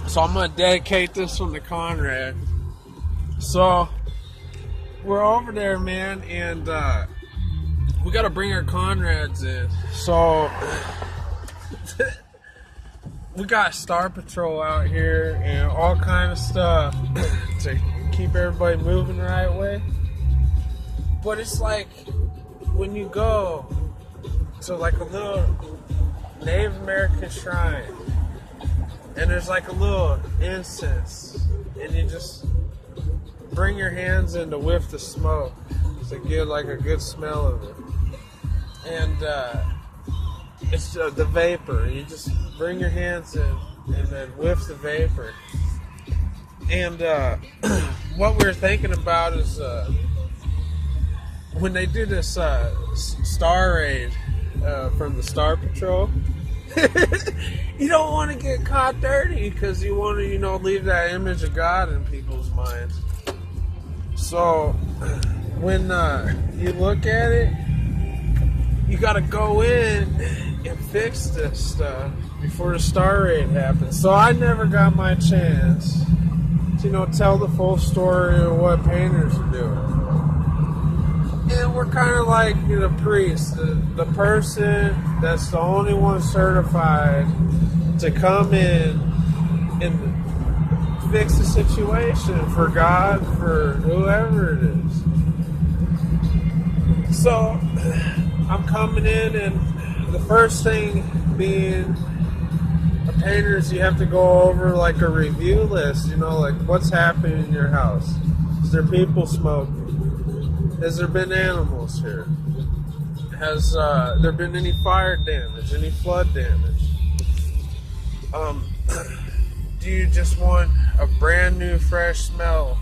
So I'm gonna dedicate this one to Conrad. So we're over there, man, and we gotta bring our Conrads in. So we got Star Patrol out here and all kind of stuff to keep everybody moving the right way. But it's like when you go to like a little Native American shrine and there's like a little incense and you just bring your hands in to whiff the smoke to get like a good smell of it. And it's the vapor. You just bring your hands in and then whiff the vapor. And what we were thinking about is when they do this star raid from the Star Patrol, you don't want to get caught dirty because you want to, leave that image of God in people's minds. So when you look at it, you got to go in and fix this stuff before the star raid happens. So I never got my chance to, tell the full story of what painters are doing. And we're kind of like the priest, the person that's the only one certified to come in and fix the situation for God, for whoever it is. So I'm coming in, and the first thing being a painters, you have to go over like a review list, like what's happening in your house. Is there people smoking? Has there been animals here? Has there been any fire damage, any flood damage? Do you just want a brand new fresh smell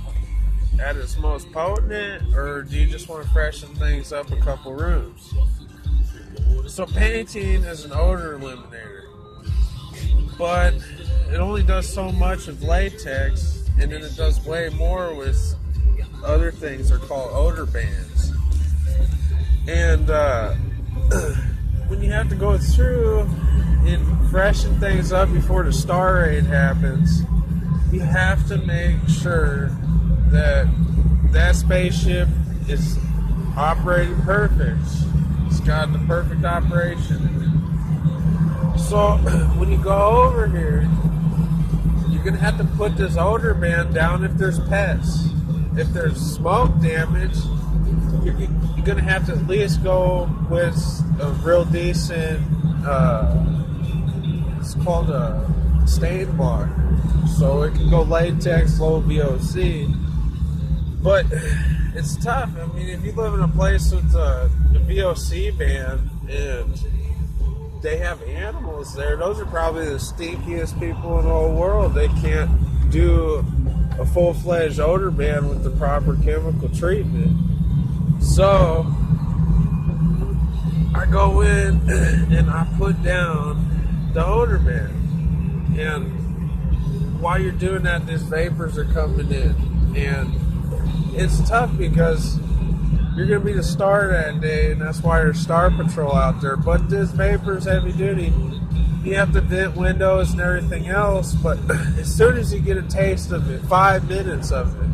at its most potent, or do you just want to freshen things up a couple rooms? So painting is an odor eliminator, but it only does so much with latex, and then it does way more with other things. Are called odor bands. And when you have to go through and freshen things up before the star raid happens, you have to make sure that that spaceship is operating perfect. It's got the perfect operation in it. So when you go over here, you're going to have to put this odor band down if there's pests. If there's smoke damage, you're going to have to at least go with a real decent, it's called a stain block. So it can go latex, low VOC. But it's tough. I mean, if you live in a place with a VOC ban and they have animals there, those are probably the stinkiest people in the whole world. They can't do a full-fledged odor ban with the proper chemical treatment. So I go in and I put down the odor ban, and while you're doing that, these vapors are coming in, and it's tough because you're going to be the star that day, and that's why there's Star Patrol out there. But this vapor's heavy duty. You have to vent windows and everything else, but as soon as you get a taste of it, 5 minutes of it,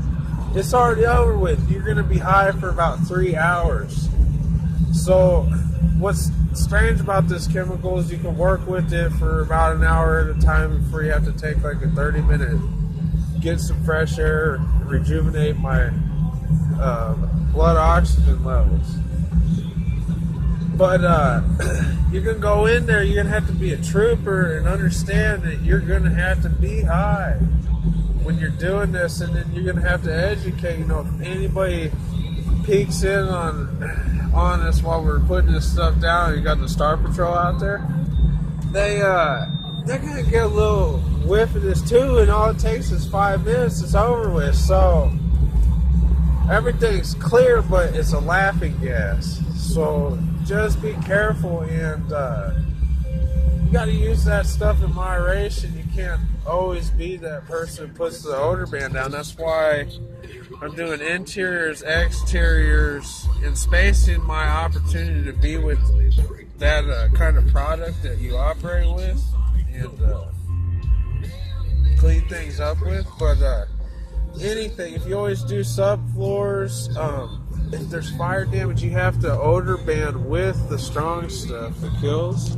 it's already over with. You're going to be high for about 3 hours. So what's strange about this chemical is you can work with it for about an hour at a time before you have to take like a 30-minute, get some fresh air, rejuvenate my blood oxygen levels. But you're going to go in there, you're going to have to be a trooper and understand that you're going to have to be high when you're doing this, and then you're going to have to educate. If anybody peeks in on us while we're putting this stuff down, you got the Star Patrol out there, they're going to get a little whiff of this too, and all it takes is 5 minutes, it's over with. So everything's clear, but it's a laughing gas. So just be careful, and you got to use that stuff in moderation. You can't always be that person who puts the odor band down. That's why I'm doing interiors, exteriors, and spacing my opportunity to be with that kind of product that you operate with. And clean things up with. But anything, if you always do subfloors, if there's fire damage, you have to odor band with the strong stuff that kills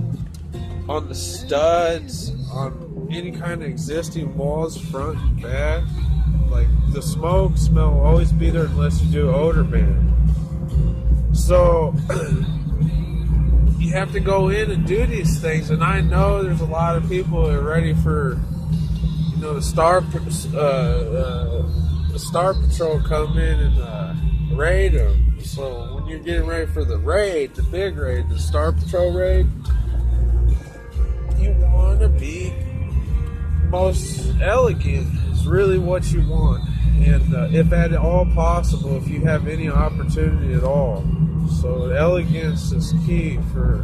on the studs, on any kind of existing walls, front and back. Like, the smoke smell will always be there unless you do odor band. So you have to go in and do these things, and I know there's a lot of people that are ready for, you know, the Star Patrol come in and raid them. So when you're getting ready for the raid, the big raid, the Star Patrol raid, you want to be most elegant is really what you want. And if at all possible, if you have any opportunity at all. So elegance is key for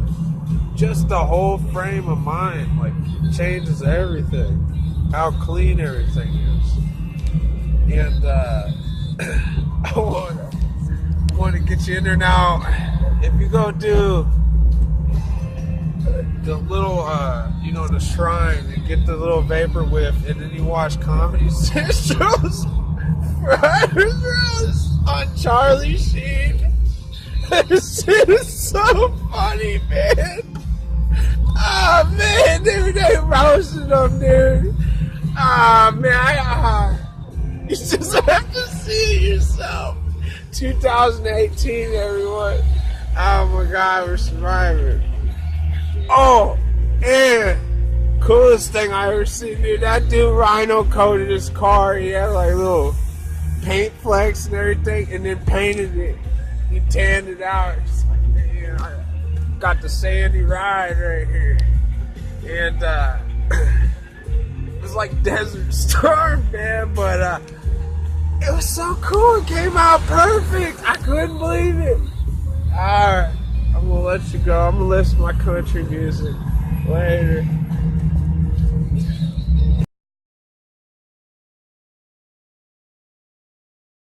just the whole frame of mind. Like, it changes everything, how clean everything is. And I want to get you in there now. If you go do the little, you know, the shrine and get the little vapor whiff, and then you watch Comedy Central's Fridays on Charlie Sheen. This shit is so funny, man. Oh, man, dude, they roasted them, dude. Oh, man, you just have to see it yourself. 2018, everyone. Oh, my God, we're surviving. Oh, and coolest thing I ever seen, dude. That dude Rhino coated his car. He had like little paint flecks and everything, and then painted it. He tanned it out. It's like, man, I got the sandy ride right here. And it was like Desert Storm, man, but it was so cool. It came out perfect. I couldn't believe it. Alright, I'm gonna let you go. I'm gonna listen to my country music later.